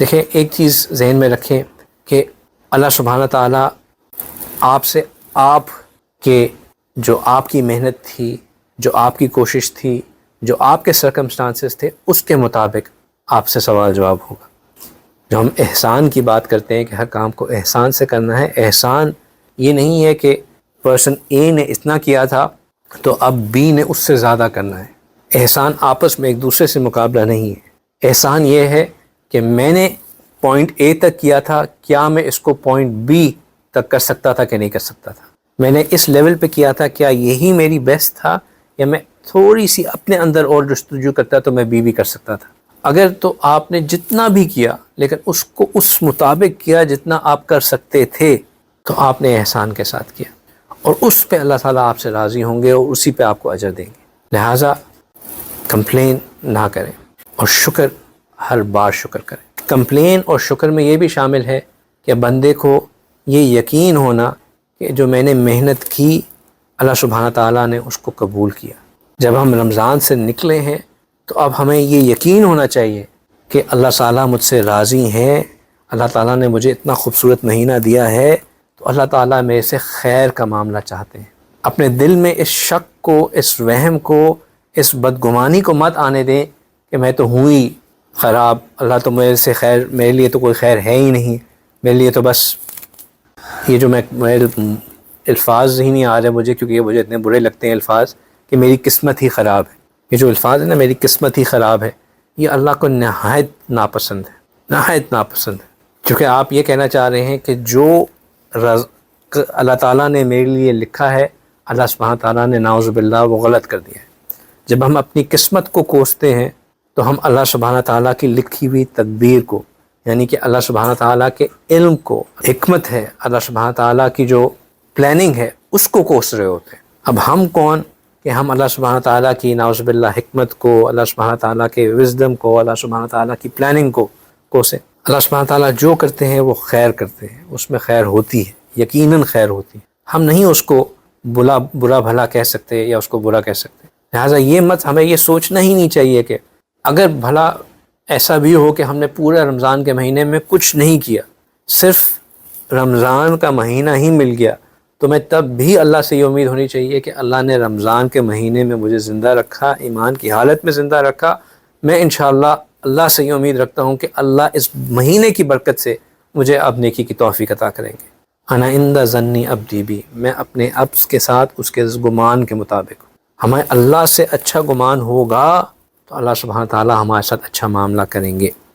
دیکھیں ایک چیز ذہن میں رکھیں کہ اللہ سبحانہ تعالیٰ آپ سے آپ کے جو آپ کی محنت تھی، جو آپ کی کوشش تھی، جو آپ کے سرکمسٹانسز تھے، اس کے مطابق آپ سے سوال جواب ہوگا۔ جو ہم احسان کی بات کرتے ہیں کہ ہر کام کو احسان سے کرنا ہے، احسان یہ نہیں ہے کہ پرسن اے نے اتنا کیا تھا تو اب بی نے اس سے زیادہ کرنا ہے۔ احسان آپس میں ایک دوسرے سے مقابلہ نہیں ہے۔ احسان یہ ہے کہ میں نے پوائنٹ اے تک کیا تھا، کیا میں اس کو پوائنٹ بی تک کر سکتا تھا کہ نہیں کر سکتا تھا؟ میں نے اس لیول پہ کیا تھا، کیا یہی میری بیسٹ تھا، یا میں تھوڑی سی اپنے اندر اور جستجو کرتا تو میں بی بھی کر سکتا تھا؟ اگر تو آپ نے جتنا بھی کیا لیکن اس کو اس مطابق کیا جتنا آپ کر سکتے تھے، تو آپ نے احسان کے ساتھ کیا، اور اس پہ اللہ تعالیٰ آپ سے راضی ہوں گے اور اسی پہ آپ کو اجر دیں گے۔ لہٰذا کمپلین نہ کریں اور شکر ہر بار شکر کریں۔ کمپلین اور شکر میں یہ بھی شامل ہے کہ بندے کو یہ یقین ہونا کہ جو میں نے محنت کی اللہ سبحانہ تعالیٰ نے اس کو قبول کیا۔ جب ہم رمضان سے نکلے ہیں تو اب ہمیں یہ یقین ہونا چاہیے کہ اللہ تعالیٰ مجھ سے راضی ہیں، اللہ تعالیٰ نے مجھے اتنا خوبصورت مہینہ دیا ہے، تو اللہ تعالیٰ میرے سے خیر کا معاملہ چاہتے ہیں۔ اپنے دل میں اس شک کو، اس وہم کو، اس بدگمانی کو مت آنے دیں کہ میں تو ہوں ہی خراب، اللہ تو میرے سے خیر، میرے لیے تو کوئی خیر ہے ہی نہیں، میرے لیے تو بس یہ جو میرے الفاظ ہی نہیں آ رہے مجھے، کیونکہ یہ مجھے اتنے برے لگتے ہیں الفاظ، کہ میری قسمت ہی خراب ہے۔ یہ جو الفاظ ہے نا، میری قسمت ہی خراب ہے، یہ اللہ کو نہایت ناپسند ہے، نہایت ناپسند ہے۔ کیونکہ آپ یہ کہنا چاہ رہے ہیں کہ جو اللہ تعالیٰ نے میرے لیے لکھا ہے، اللہ سبحانہ تعالیٰ نے نعوذ باللہ وہ غلط کر دیا ہے۔ جب ہم اپنی قسمت کو کوستے ہیں تو ہم اللہ سبحانہ تعالیٰ کی لکھی ہوئی تدبیر کو، یعنی کہ اللہ سبحانہ تعالیٰ کے علم کو، حکمت ہے، اللہ سبحانہ تعالیٰ کی جو پلاننگ ہے، اس کو کوس رہے ہوتے ہیں۔ اب ہم کون کہ ہم اللہ سبحانہ تعالیٰ کی نعوذ باللہ حکمت کو، اللہ سبحانہ تعالیٰ کے وزڈم کو، اللہ سبحانہ تعالیٰ کی پلاننگ کو کوسیں؟ اللہ سبحانہ تعالیٰ جو کرتے ہیں وہ خیر کرتے ہیں، اس میں خیر ہوتی ہے، یقیناً خیر ہوتی ہے۔ ہم نہیں اس کو برا بھلا کہہ سکتے یا اس کو برا کہہ سکتے۔ لہٰذا یہ مت، ہمیں یہ سوچنا ہی نہیں چاہیے کہ اگر بھلا ایسا بھی ہو کہ ہم نے پورے رمضان کے مہینے میں کچھ نہیں کیا، صرف رمضان کا مہینہ ہی مل گیا، تو میں تب بھی اللہ سے یہ امید ہونی چاہیے کہ اللہ نے رمضان کے مہینے میں مجھے زندہ رکھا، ایمان کی حالت میں زندہ رکھا۔ میں انشاءاللہ اللہ سے یہ امید رکھتا ہوں کہ اللہ اس مہینے کی برکت سے مجھے اب نیکی کی توفیق عطا کریں گے۔ انا عند ظنی عبدی بی، میں اپنے عبد کے ساتھ اس کے گمان کے مطابق۔ ہمیں اللہ سے اچھا گمان ہوگا تو اللہ سبحانہ تعالیٰ ہمارے ساتھ اچھا معاملہ کریں گے۔